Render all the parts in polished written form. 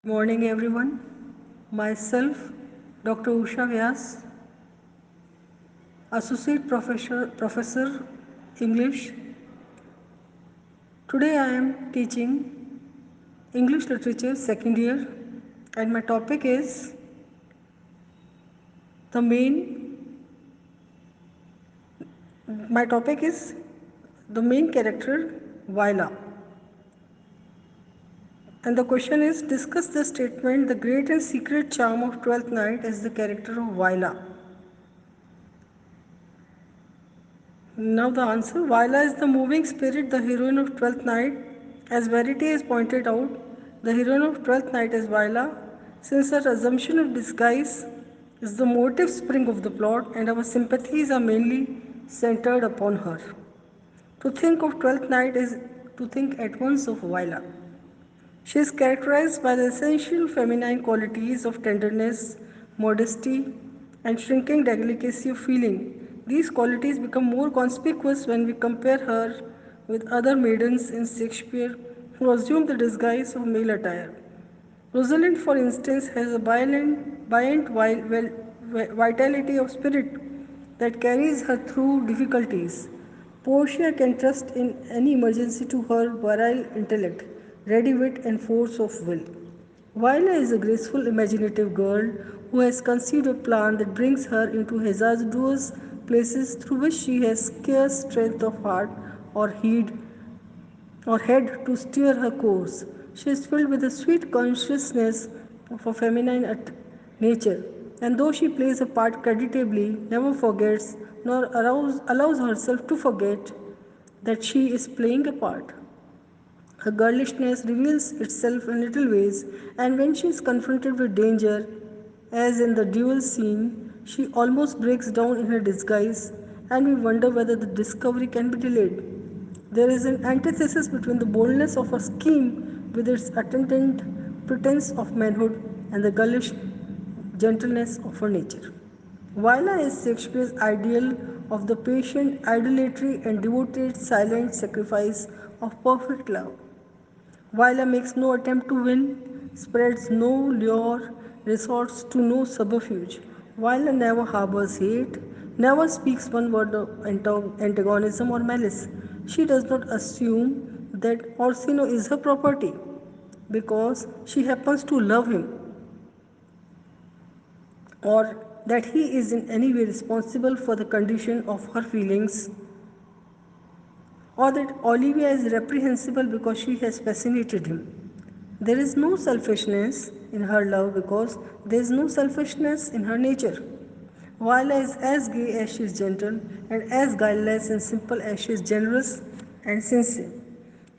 Morning everyone. Myself, Dr. Usha Vyas, Professor English. Today I am teaching English Literature second year and my topic is the main my topic is the main character Viola. And the question is discuss the statement the great and secret charm of Twelfth Night as the character of Viola. Now the answer, Viola is the moving spirit, the heroine of Twelfth Night. As Verity has pointed out, the heroine of Twelfth Night is Viola, since her assumption of disguise is the motive spring of the plot and our sympathies are mainly centered upon her. To think of Twelfth Night is to think at once of Viola. She is characterized by the essential feminine qualities of tenderness, modesty, and shrinking delicacy of feeling. These qualities become more conspicuous when we compare her with other maidens in Shakespeare who assume the disguise of male attire. Rosalind, for instance, has a buoyant vitality of spirit that carries her through difficulties. Portia can trust in any emergency to her virile intellect, ready wit, and force of will. Viola is a graceful, imaginative girl who has conceived a plan that brings her into hazardous places through which she has scarce strength of heart or head to steer her course. She is filled with a sweet consciousness of a feminine nature, and though she plays a part creditably, never forgets nor allows herself to forget that she is playing a part. Her girlishness reveals itself in little ways, and when she is confronted with danger, as in the duel scene, she almost breaks down in her disguise, and we wonder whether the discovery can be delayed. There is an antithesis between the boldness of her scheme with its attendant pretense of manhood and the girlish gentleness of her nature. Viola is Shakespeare's ideal of the patient idolatry and devoted silent sacrifice of perfect love. Viola makes no attempt to win, spreads no lure, resorts to no subterfuge. Viola never harbors hate, never speaks one word of antagonism or malice. She does not assume that Orsino is her property because she happens to love him or that he is in any way responsible for the condition of her feelings or that Olivia is reprehensible because she has fascinated him. There is no selfishness in her love because there is no selfishness in her nature. Viola is as gay as she is gentle and as guileless and simple as she is generous and sincere.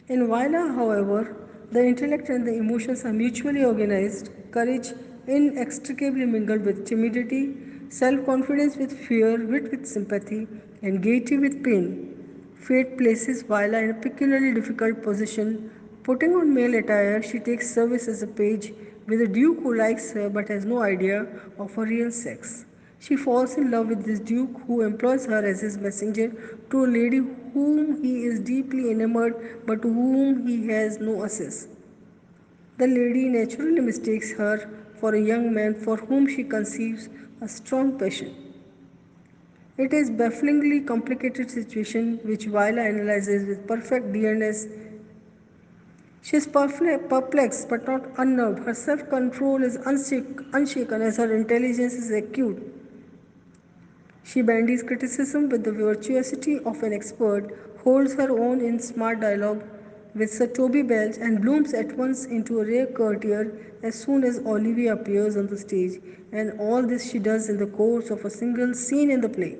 In Viola, however, the intellect and the emotions are mutually organized, courage inextricably mingled with timidity, self confidence with fear, wit with sympathy, and gaiety with pain. Fate places Viola in a peculiarly difficult position. Putting on male attire, she takes service as a page with a duke who likes her but has no idea of her real sex. She falls in love with this duke who employs her as his messenger to a lady whom he is deeply enamored but to whom he has no access. The lady naturally mistakes her for a young man for whom she conceives a strong passion. It is bafflingly complicated situation which Viola analyzes with perfect dearness. She is perplexed but not unnerved. Her self-control is unshaken as her intelligence is acute. She bandies criticism with the virtuosity of an expert, holds her own in smart dialogue with Sir Toby Belch, and blooms at once into a rare courtier as soon as Olivia appears on the stage, and all this she does in the course of a single scene in the play.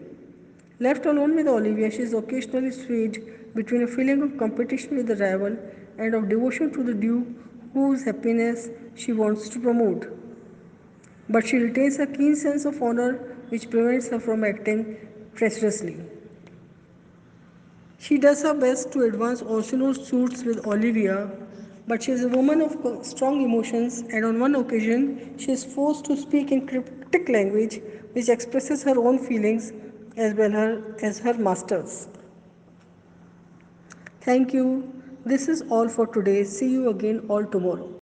Left alone with Olivia, she is occasionally swayed between a feeling of competition with the rival and of devotion to the Duke, whose happiness she wants to promote. But she retains a keen sense of honor which prevents her from acting treacherously. She does her best to advance Orsino's suits with Olivia, but she is a woman of strong emotions, and on one occasion she is forced to speak in cryptic language which expresses her own feelings as well as her master's. Thank you. This is all for today. See you again all tomorrow.